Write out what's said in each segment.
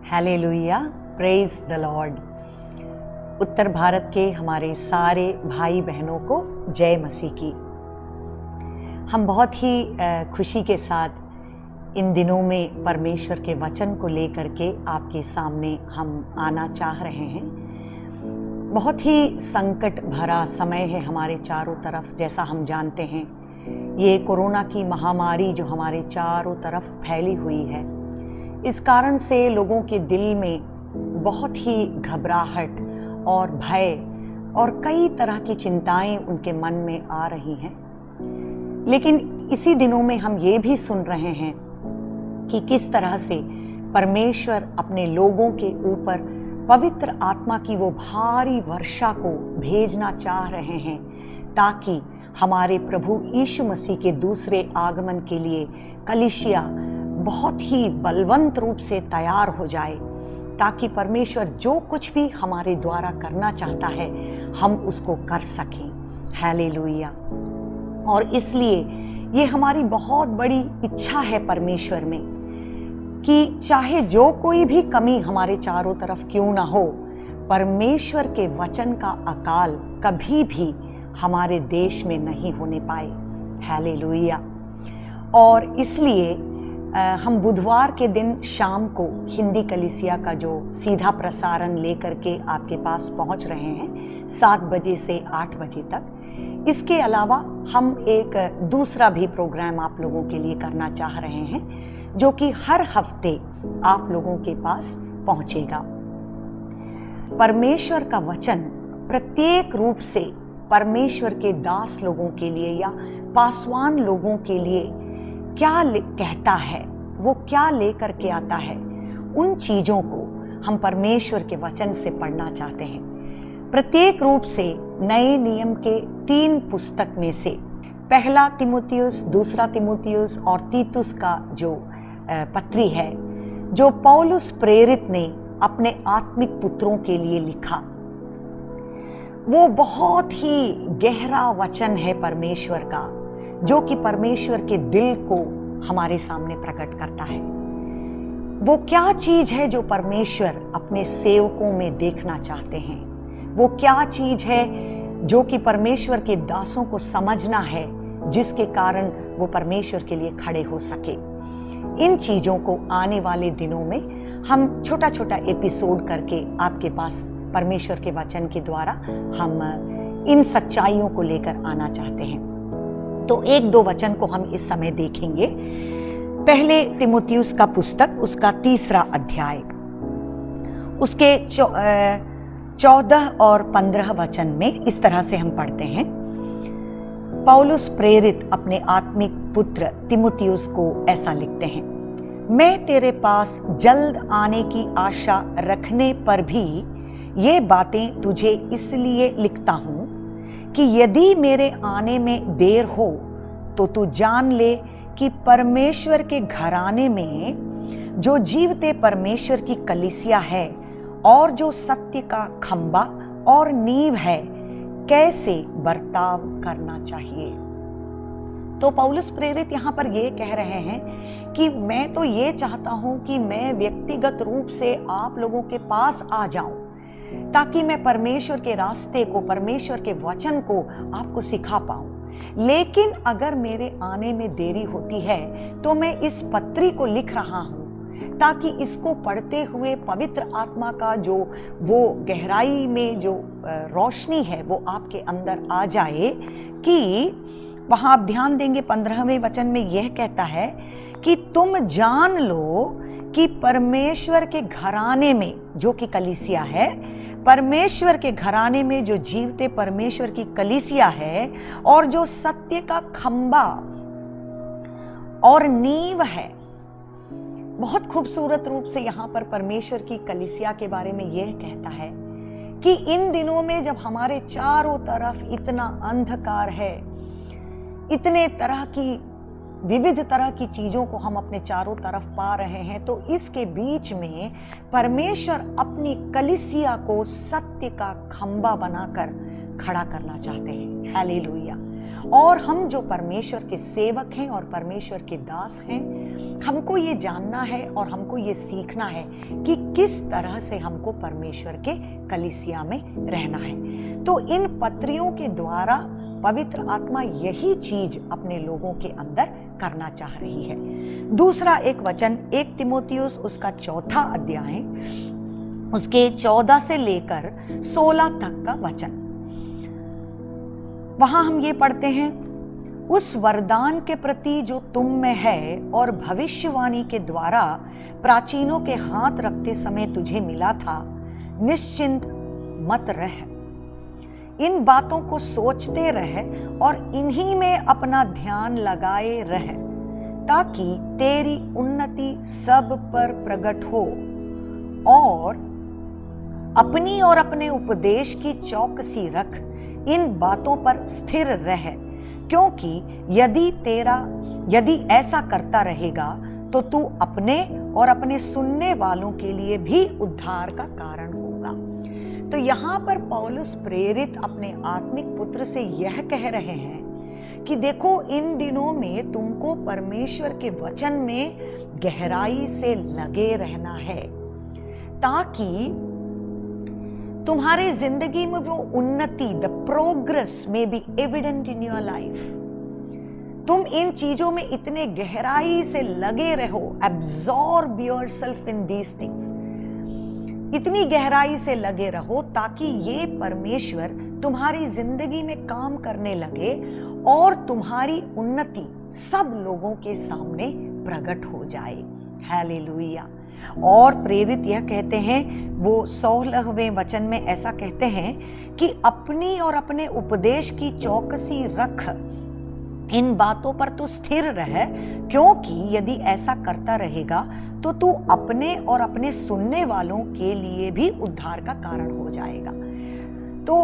Hallelujah, praise the lord. उत्तर भारत के हमारे सारे भाई बहनों को जय मसीह की। हम बहुत ही खुशी के साथ इन दिनों में परमेश्वर के वचन को लेकर के आपके सामने हम आना चाह रहे हैं। बहुत ही संकट भरा समय है हमारे चारों तरफ। जैसा हम जानते हैं, ये कोरोना की महामारी जो हमारे चारों तरफ फैली हुई है, इस कारण से लोगों के दिल में बहुत ही घबराहट और भय और कई तरह की चिंताएं उनके मन में आ रही हैं। लेकिन इसी दिनों में हम ये भी सुन रहे हैं कि किस तरह से परमेश्वर अपने लोगों के ऊपर पवित्र आत्मा की वो भारी वर्षा को भेजना चाह रहे हैं, ताकि हमारे प्रभु यीशु मसीह के दूसरे आगमन के लिए कलीसिया बहुत ही बलवंत रूप से तैयार हो जाए, ताकि परमेश्वर जो कुछ भी हमारे द्वारा करना चाहता है हम उसको कर सकें। हालेलुया। और इसलिए ये हमारी बहुत बड़ी इच्छा है परमेश्वर में कि चाहे जो कोई भी कमी हमारे चारों तरफ क्यों ना हो, परमेश्वर के वचन का अकाल कभी भी हमारे देश में नहीं होने पाए। हालेलुया। और इसलिए हम बुधवार के दिन शाम को हिंदी कलीसिया का जो सीधा प्रसारण लेकर के आपके पास पहुंच रहे हैं 7 बजे से 8 बजे तक। इसके अलावा हम एक दूसरा भी प्रोग्राम आप लोगों के लिए करना चाह रहे हैं, जो कि हर हफ्ते आप लोगों के पास पहुंचेगा। परमेश्वर का वचन प्रत्येक रूप से परमेश्वर के दास लोगों के लिए या पासवान लोगों के लिए क्या कहता है, वो क्या लेकर के आता है, उन चीजों को हम परमेश्वर के वचन से पढ़ना चाहते हैं। प्रत्येक रूप से नए नियम के 3 पुस्तक में से पहला तिमुथियुस, दूसरा तिमुथियुस और तीतुस का जो पत्री है, जो पौलुस प्रेरित ने अपने आत्मिक पुत्रों के लिए लिखा, वो बहुत ही गहरा वचन है परमेश्वर का, जो कि परमेश्वर के दिल को हमारे सामने प्रकट करता है। वो क्या चीज है जो परमेश्वर अपने सेवकों में देखना चाहते हैं, वो क्या चीज है जो कि परमेश्वर के दासों को समझना है, जिसके कारण वो परमेश्वर के लिए खड़े हो सके। इन चीजों को आने वाले दिनों में हम छोटा छोटा एपिसोड करके आपके पास परमेश्वर के वचन के द्वारा हम इन सच्चाइयों को लेकर आना चाहते हैं। तो 1-2 वचन को हम इस समय देखेंगे। पहले तिमुथियुस का पुस्तक, उसका 3रा अध्याय, उसके 14 और 15 वचन में इस तरह से हम पढ़ते हैं। पौलुस प्रेरित अपने आत्मिक पुत्र तिमुथियुस को ऐसा लिखते हैं, मैं तेरे पास जल्द आने की आशा रखने पर भी ये बातें तुझे इसलिए लिखता हूं कि यदि मेरे आने में देर हो तो तू जान ले कि परमेश्वर के घराने में जो जीवते परमेश्वर की कलीसिया है और जो सत्य का खंबा और नींव है, कैसे बर्ताव करना चाहिए। तो पौलुस प्रेरित यहाँ पर ये कह रहे हैं कि मैं तो ये चाहता हूं कि मैं व्यक्तिगत रूप से आप लोगों के पास आ जाऊं, ताकि मैं परमेश्वर के रास्ते को, परमेश्वर के वचन को आपको सिखा पाऊं। लेकिन अगर मेरे आने में देरी होती है तो मैं इस पत्री को लिख रहा हूं, ताकि इसको पढ़ते हुए पवित्र आत्मा का जो वो गहराई में जो रोशनी है वो आपके अंदर आ जाए। कि वहां आप ध्यान देंगे 15वें वचन में यह कहता है कि तुम जान लो कि परमेश्वर के घराने में, जो कि कलीसिया है, परमेश्वर के घराने में जो जीवते परमेश्वर की कलीसिया है और जो सत्य का खंबा और नींव है। बहुत खूबसूरत रूप से यहाँ पर परमेश्वर की कलीसिया के बारे में यह कहता है कि इन दिनों में जब हमारे चारों तरफ इतना अंधकार है, इतने तरह की विविध तरह की चीजों को हम अपने चारों तरफ पा रहे हैं, तो इसके बीच में परमेश्वर अपनी कलीसिया को सत्य का खंबा बनाकर खड़ा करना चाहते हैं। हालेलुया। और हम जो परमेश्वर के सेवक हैं और परमेश्वर के दास हैं, हमको ये जानना है और हमको ये सीखना है कि किस तरह से हमको परमेश्वर के कलीसिया में रहना है। तो इन पत्रियों के द्वारा पवित्र आत्मा यही चीज अपने लोगों के अंदर करना चाह रही है। दूसरा एक वचन 1 तीमुथियुस उसका 4 अध्याय उसके 14 से लेकर 16 तक का वचन, वहां हम ये पढ़ते हैं, उस वरदान के प्रति जो तुम में है और भविष्यवाणी के द्वारा प्राचीनों के हाथ रखते समय तुझे मिला था, निश्चिंत मत रह, इन बातों को सोचते रह और इन्हीं में अपना ध्यान लगाए रह, ताकि तेरी उन्नति सब पर प्रकट हो, और अपनी और अपने उपदेश की चौकसी रख, इन बातों पर स्थिर रह, क्योंकि यदि ऐसा करता रहेगा तो तू अपने और अपने सुनने वालों के लिए भी उद्धार का कारण होगा। तो यहाँ पर पौलुस प्रेरित अपने आत्मिक पुत्र से यह कह रहे हैं कि देखो, इन दिनों में तुमको परमेश्वर के वचन में गहराई से लगे रहना है, ताकि तुम्हारे जिंदगी में वो उन्नति, the progress may be evident in your life. तुम इन चीजों में इतने गहराई से लगे रहो, absorb yourself in these things, इतनी गहराई से लगे रहो ताकि ये परमेश्वर तुम्हारी जिंदगी में काम करने लगे और तुम्हारी उन्नति सब लोगों के सामने प्रकट हो जाए। हालेलुया। और प्रेरित यह कहते हैं, वो 16वें वचन में ऐसा कहते हैं कि अपनी और अपने उपदेश की चौकसी रख, इन बातों पर तू स्थिर रह, क्योंकि यदि ऐसा करता रहेगा तो तू अपने और अपने सुनने वालों के लिए भी उद्धार का कारण हो जाएगा। तो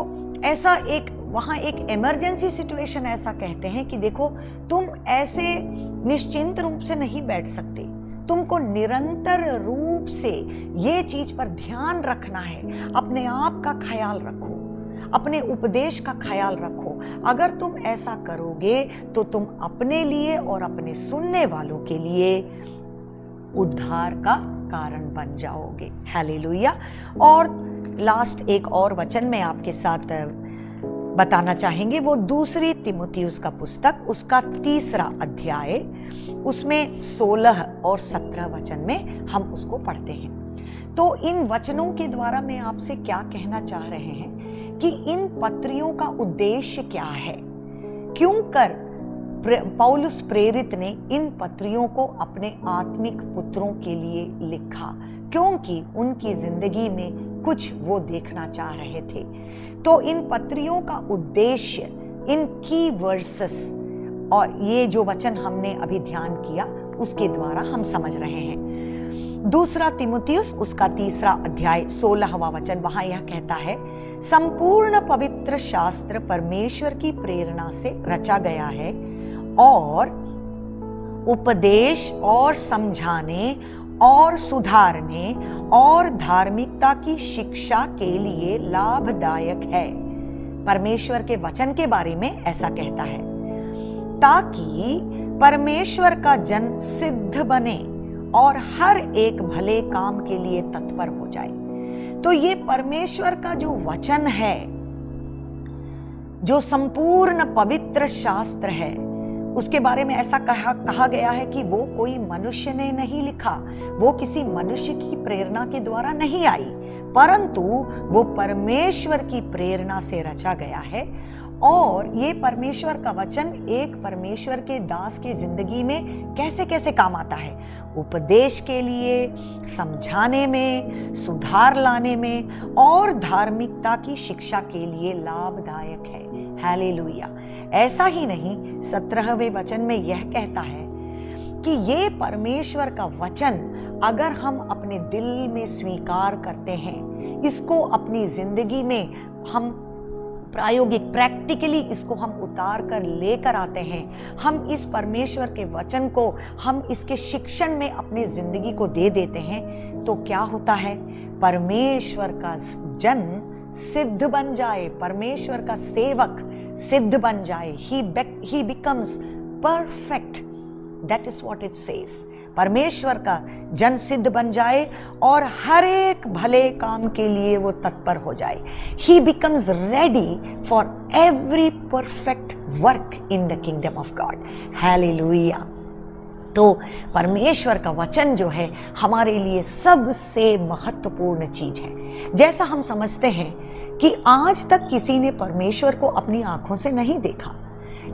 ऐसा एक वहां एक इमरजेंसी सिचुएशन ऐसा कहते हैं कि देखो, तुम ऐसे निश्चिंत रूप से नहीं बैठ सकते, तुमको निरंतर रूप से ये चीज पर ध्यान रखना है, अपने आप का ख्याल रखो, अपने उपदेश का ख्याल रखो। अगर तुम ऐसा करोगे तो तुम अपने लिए और अपने सुनने वालों के लिए उद्धार का कारण बन जाओगे। हालेलुया। और लास्ट एक और वचन में आपके साथ बताना चाहेंगे, वो 2 तीमुथियुस का पुस्तक उसका 3 अध्याय उसमें 16 और 17 वचन में हम उसको पढ़ते हैं। तो इन वचनों के द्वारा मैं आपसे क्या कहना चाह रहे हैं कि इन पत्रियों का उद्देश्य क्या है, क्यों कर पौलुस प्रेरित ने इन पत्रियों को अपने आत्मिक पुत्रों के लिए लिखा, क्योंकि उनकी जिंदगी में कुछ वो देखना चाह रहे थे। तो इन पत्रियों का उद्देश्य, इन की वर्सेस और ये जो वचन हमने अभी ध्यान किया उसके द्वारा हम समझ रहे हैं। 2 तीमुथियुस उसका 3 अध्याय 16वां वचन, वहां यह कहता है, संपूर्ण पवित्र शास्त्र परमेश्वर की प्रेरणा से रचा गया है और उपदेश और समझाने और सुधारने और धार्मिकता की शिक्षा के लिए लाभदायक है। परमेश्वर के वचन के बारे में ऐसा कहता है, ताकि परमेश्वर का जन सिद्ध बने और हर एक भले काम के लिए तत्पर हो जाए। तो ये परमेश्वर का जो वचन है, जो संपूर्ण पवित्र शास्त्र है, उसके बारे में ऐसा कहा गया है कि वो कोई मनुष्य ने नहीं लिखा, वो किसी मनुष्य की प्रेरणा के द्वारा नहीं आई, परंतु वो परमेश्वर की प्रेरणा से रचा गया है। और ये परमेश्वर का वचन एक परमेश्वर के दास के जिंदगी में कैसे कैसे काम आता है, उपदेश के लिए, समझाने में, सुधार लाने में और धार्मिकता की शिक्षा के लिए लाभदायक है। हालेलुया। ऐसा ही नहीं, 17वें वचन में यह कहता है कि ये परमेश्वर का वचन अगर हम अपने दिल में स्वीकार करते हैं, इसको अपनी जिंदगी में हम प्रायोगिक प्रैक्टिकली इसको हम उतार कर लेकर आते हैं, हम इस परमेश्वर के वचन को हम इसके शिक्षण में अपनी जिंदगी को दे देते हैं, तो क्या होता है, परमेश्वर का जन सिद्ध बन जाए, परमेश्वर का सेवक सिद्ध बन जाए, he becomes perfect. That is what it says. परमेश्वर का जन सिद्ध बन जाए और हर एक भले काम के लिए वो तत्पर हो जाए. He becomes ready for every perfect work in the kingdom of God. Hallelujah. तो परमेश्वर का वचन जो है हमारे लिए सबसे महत्वपूर्ण चीज है. जैसा हम समझते हैं कि आज तक किसी ने परमेश्वर को अपनी आंखों से नहीं देखा,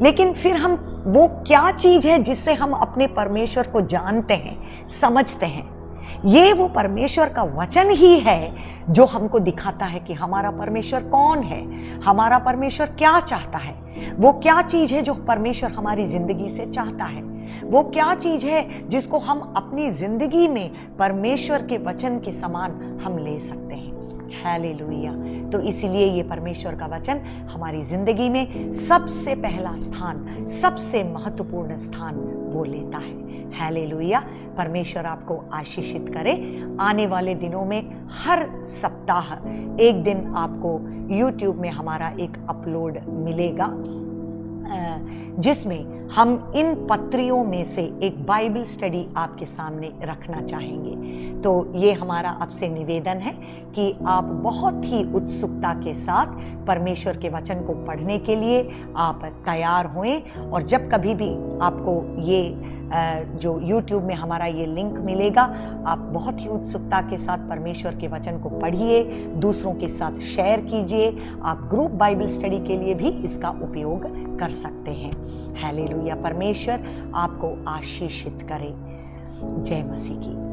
लेकिन फिर हम वो क्या चीज है जिससे हम अपने परमेश्वर को जानते हैं, समझते हैं. ये वो परमेश्वर का वचन ही है जो हमको दिखाता है कि हमारा परमेश्वर कौन है, हमारा परमेश्वर क्या चाहता है, वो क्या चीज है जो परमेश्वर हमारी जिंदगी से चाहता है, वो क्या चीज है जिसको हम अपनी जिंदगी में परमेश्वर के वचन के समान हम ले सकते हैं. हालेलुया. तो इसीलिए ये परमेश्वर का वचन हमारी जिंदगी में सबसे पहला स्थान, सबसे महत्वपूर्ण स्थान वो लेता है. हालेलुया. परमेश्वर आपको आशीषित करे. आने वाले दिनों में हर सप्ताह एक दिन आपको YouTube में हमारा एक अपलोड मिलेगा जिसमें हम इन पत्रियों में से एक बाइबल स्टडी आपके सामने रखना चाहेंगे. तो ये हमारा आपसे निवेदन है कि आप बहुत ही उत्सुकता के साथ परमेश्वर के वचन को पढ़ने के लिए आप तैयार होएं. और जब कभी भी आपको ये जो YouTube में हमारा ये लिंक मिलेगा, आप बहुत ही उत्सुकता के साथ परमेश्वर के वचन को पढ़िए, दूसरों के साथ शेयर कीजिए. आप ग्रुप बाइबल स्टडी के लिए भी इसका उपयोग कर सकते हैं. हालेलुया. परमेश्वर आपको आशीषित करे. जय मसीह की.